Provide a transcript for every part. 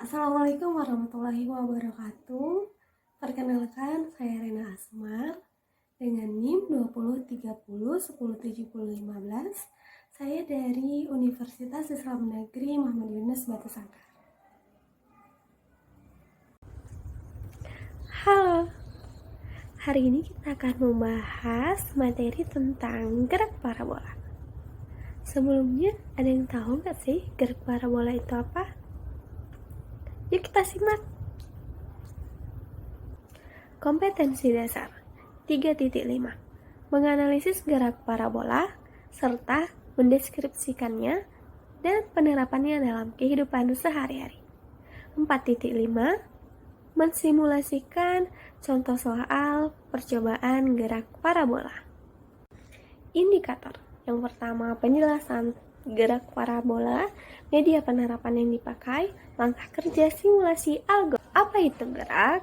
Assalamualaikum warahmatullahi wabarakatuh. Perkenalkan, saya Rena Asmar dengan NIM 2030107015. Saya dari Universitas Islam Negeri Muhammad Yunus Batu Sangkar. Halo, hari ini kita akan membahas materi tentang gerak parabola. Sebelumnya, ada yang tahu nggak sih gerak parabola itu apa? Yuk kita simak. Kompetensi dasar 3.5. Menganalisis gerak parabola serta mendeskripsikannya dan penerapannya dalam kehidupan sehari-hari. 4.5. Mensimulasikan contoh soal percobaan gerak parabola. Indikator. Yang pertama, penjelasan gerak parabola, media penerapan yang dipakai, langkah kerja simulasi algoritma. Apa itu gerak?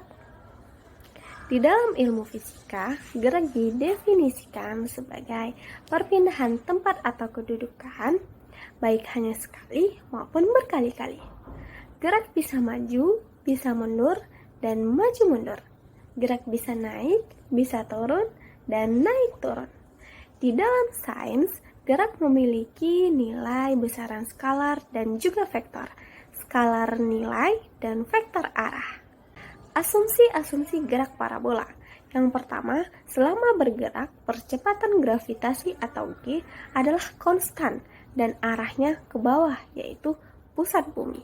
Di dalam ilmu fisika, gerak didefinisikan sebagai perpindahan tempat atau kedudukan, baik hanya sekali maupun berkali-kali. Gerak bisa maju, bisa mundur, dan maju mundur. Gerak bisa naik, bisa turun, dan naik turun. Di dalam sains, gerak memiliki nilai besaran skalar dan juga vektor. Skalar nilai dan vektor arah. Asumsi-asumsi gerak parabola. Yang pertama, selama bergerak, percepatan gravitasi atau G adalah konstan dan arahnya ke bawah, yaitu pusat bumi.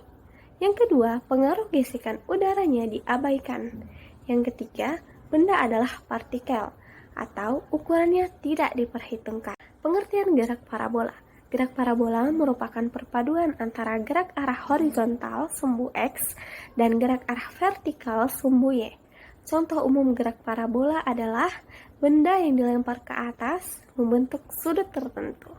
Yang kedua, pengaruh gesekan udaranya diabaikan. Yang ketiga, benda adalah partikel atau ukurannya tidak diperhitungkan. Pengertian gerak parabola. Gerak parabola merupakan perpaduan antara gerak arah horizontal sumbu X dan gerak arah vertikal sumbu Y. Contoh umum gerak parabola adalah benda yang dilempar ke atas membentuk sudut tertentu.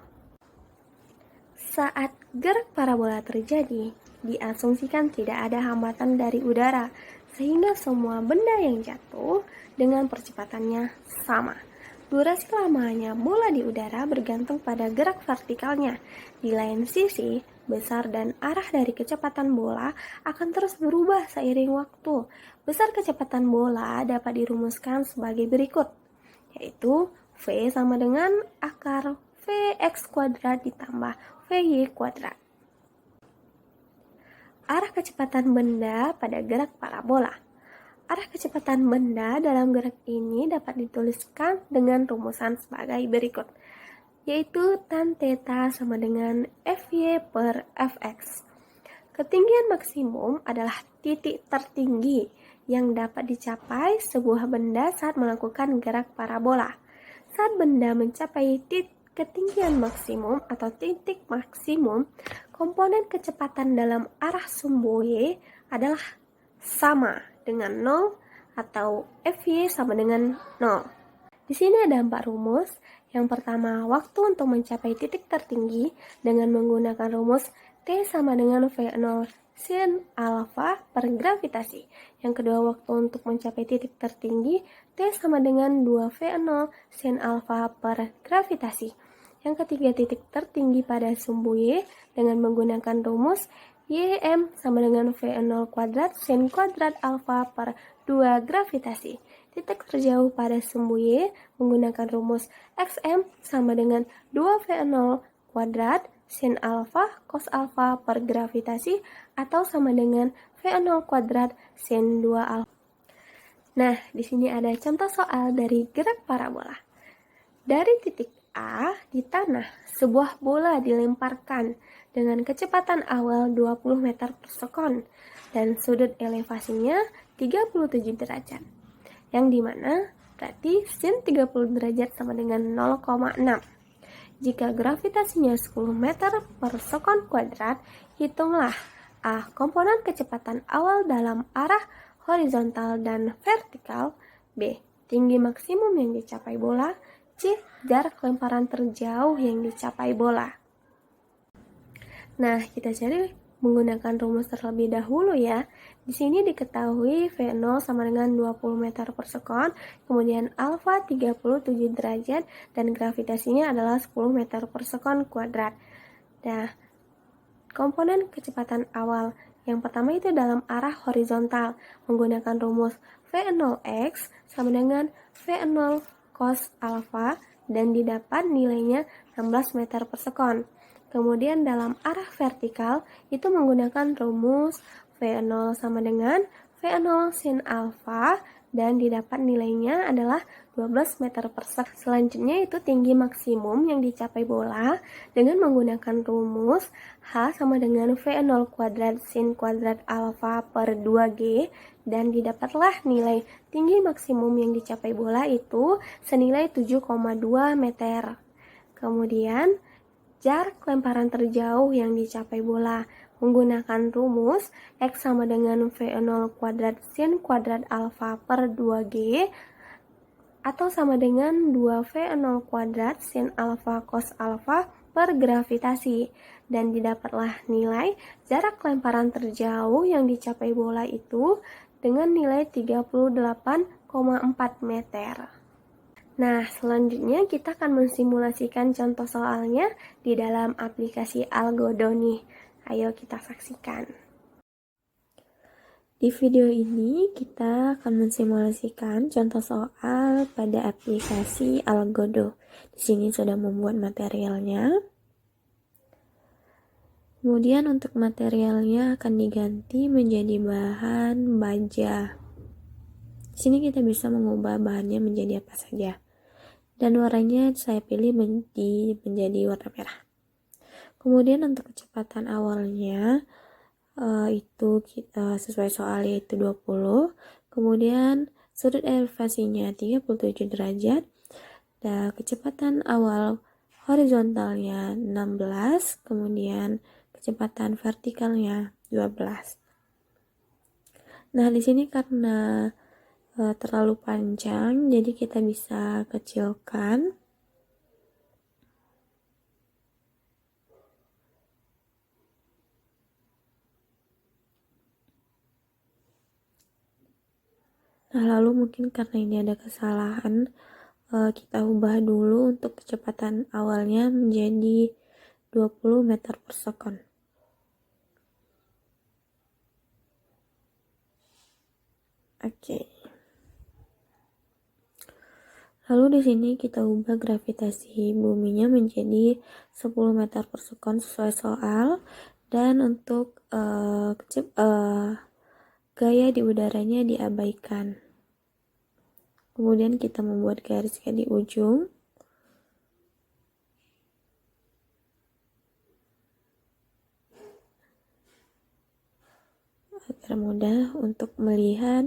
Saat gerak parabola terjadi, diasumsikan tidak ada hambatan dari udara, sehingga semua benda yang jatuh dengan percepatannya sama. Durasi lamanya bola di udara bergantung pada gerak vertikalnya. Di lain sisi, besar dan arah dari kecepatan bola akan terus berubah seiring waktu. Besar kecepatan bola dapat dirumuskan sebagai berikut, yaitu V sama dengan akar Vx kuadrat ditambah Vy kuadrat. Arah kecepatan benda pada gerak parabola. Arah kecepatan benda dalam gerak ini dapat dituliskan dengan rumusan sebagai berikut, yaitu tan theta sama dengan Fy per Fx. Ketinggian maksimum adalah titik tertinggi yang dapat dicapai sebuah benda saat melakukan gerak parabola. Saat benda mencapai ketinggian maksimum atau titik maksimum, komponen kecepatan dalam arah sumbu Y adalah sama dengan 0 atau Fy sama dengan 0. Di sini ada 4 rumus. Yang pertama, waktu untuk mencapai titik tertinggi dengan menggunakan rumus T sama dengan V0 sin alfa per gravitasi. Yang kedua, waktu untuk mencapai titik tertinggi T sama dengan 2V0 sin alfa per gravitasi. Yang ketiga, titik tertinggi pada sumbu Y dengan menggunakan rumus Ym sama dengan V0 kuadrat sin kuadrat alfa per 2 gravitasi. Titik terjauh pada sumbu Y menggunakan rumus Xm sama dengan 2V0 kuadrat sin alfa cos alfa per gravitasi atau sama dengan V0 kuadrat sin 2 alfa. Nah, di sini ada contoh soal dari gerak parabola. Dari titik A di tanah, sebuah bola dilemparkan dengan kecepatan awal 20 meter per sekon dan sudut elevasinya 37 derajat. Yang dimana berarti sin 30 derajat sama dengan 0,6. Jika gravitasinya 10 meter per sekon kuadrat, hitunglah A. Komponen kecepatan awal dalam arah horizontal dan vertikal. B. Tinggi maksimum yang dicapai bola. C. Jarak lemparan terjauh yang dicapai bola. Nah, kita cari menggunakan rumus terlebih dahulu ya. Di sini diketahui V0 sama dengan 20 meter per sekon, kemudian alfa 37 derajat, dan gravitasinya adalah 10 meter per sekon kuadrat. Nah, komponen kecepatan awal Yang pertama itu dalam arah horizontal menggunakan rumus V0x sama dengan V0 cos alfa dan didapat nilainya 16 meter per sekon. Kemudian dalam arah vertikal itu menggunakan rumus V0 sama dengan V0 sin alfa dan didapat nilainya adalah 12 meter per sekon. Selanjutnya itu tinggi maksimum yang dicapai bola dengan menggunakan rumus H sama dengan V0 kuadrat sin kuadrat alfa per 2G dan didapatlah nilai tinggi maksimum yang dicapai bola itu senilai 7,2 meter. Kemudian jarak lemparan terjauh yang dicapai bola menggunakan rumus X sama dengan V0 kuadrat sin kuadrat alfa per 2G atau sama dengan 2V0 kuadrat sin alfa cos alfa per gravitasi dan didapatlah nilai jarak lemparan terjauh yang dicapai bola itu dengan nilai 38,4 meter. Nah, selanjutnya kita akan mensimulasikan contoh soalnya di dalam aplikasi Algodo nih. Ayo kita saksikan. Di video ini kita akan mensimulasikan contoh soal pada aplikasi Algodo. Di sini sudah membuat materialnya. Kemudian untuk materialnya akan diganti menjadi bahan baja. Di sini kita bisa mengubah bahannya menjadi apa saja. Dan warnanya saya pilih menjadi warna merah. Kemudian untuk kecepatan awalnya itu kita sesuai soal yaitu 20. Kemudian sudut elevasinya 37 derajat. Dan kecepatan awal horizontalnya 16, kemudian kecepatan vertikalnya 12. Nah, di sini karena terlalu panjang, jadi kita bisa kecilkan. Nah, lalu mungkin karena ini ada kesalahan, kita ubah dulu untuk kecepatan awalnya menjadi 20 meter per sekon. Oke. Lalu di sini kita ubah gravitasi buminya menjadi 10 meter per sekon sesuai soal, dan untuk gaya di udaranya diabaikan. Kemudian kita membuat garis di ujung. Agar mudah untuk melihat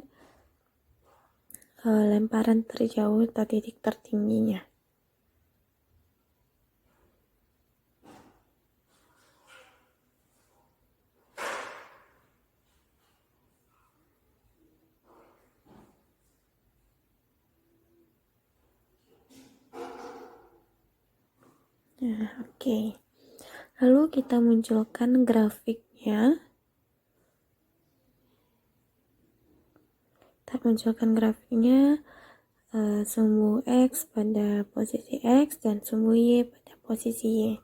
lemparan terjauh atau titik tertingginya. Nah, oke. Lalu kita munculkan grafiknya. Kita munculkan grafiknya, sumbu X pada posisi X dan sumbu Y pada posisi Y.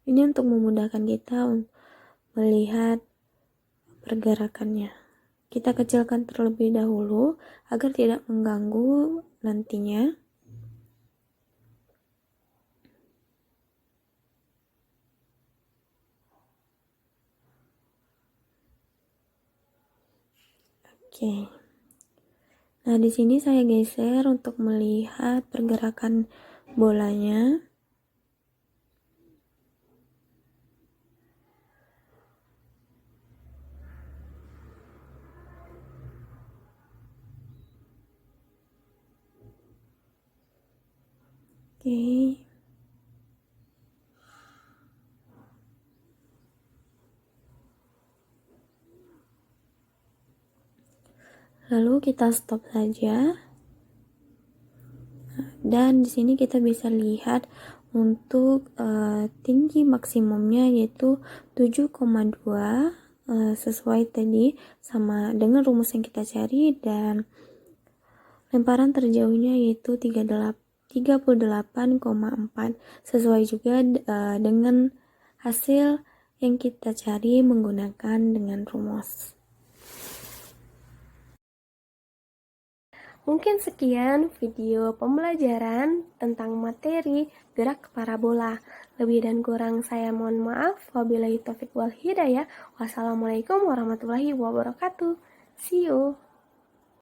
Ini untuk memudahkan kita melihat pergerakannya. Kita kecilkan terlebih dahulu agar tidak mengganggu nantinya. Oke. Nah, di sini saya geser untuk melihat pergerakan bolanya. Oke. Lalu kita stop saja. Dan di sini kita bisa lihat untuk tinggi maksimumnya yaitu 7,2 sesuai tadi sama dengan rumus yang kita cari, dan lemparan terjauhnya yaitu 38,4 sesuai juga dengan hasil yang kita cari menggunakan dengan rumus. Mungkin sekian video pembelajaran tentang materi gerak parabola. Lebih dan kurang saya mohon maaf. Wabillahi taufiq wal hidayah. Wassalamualaikum warahmatullahi wabarakatuh. See you.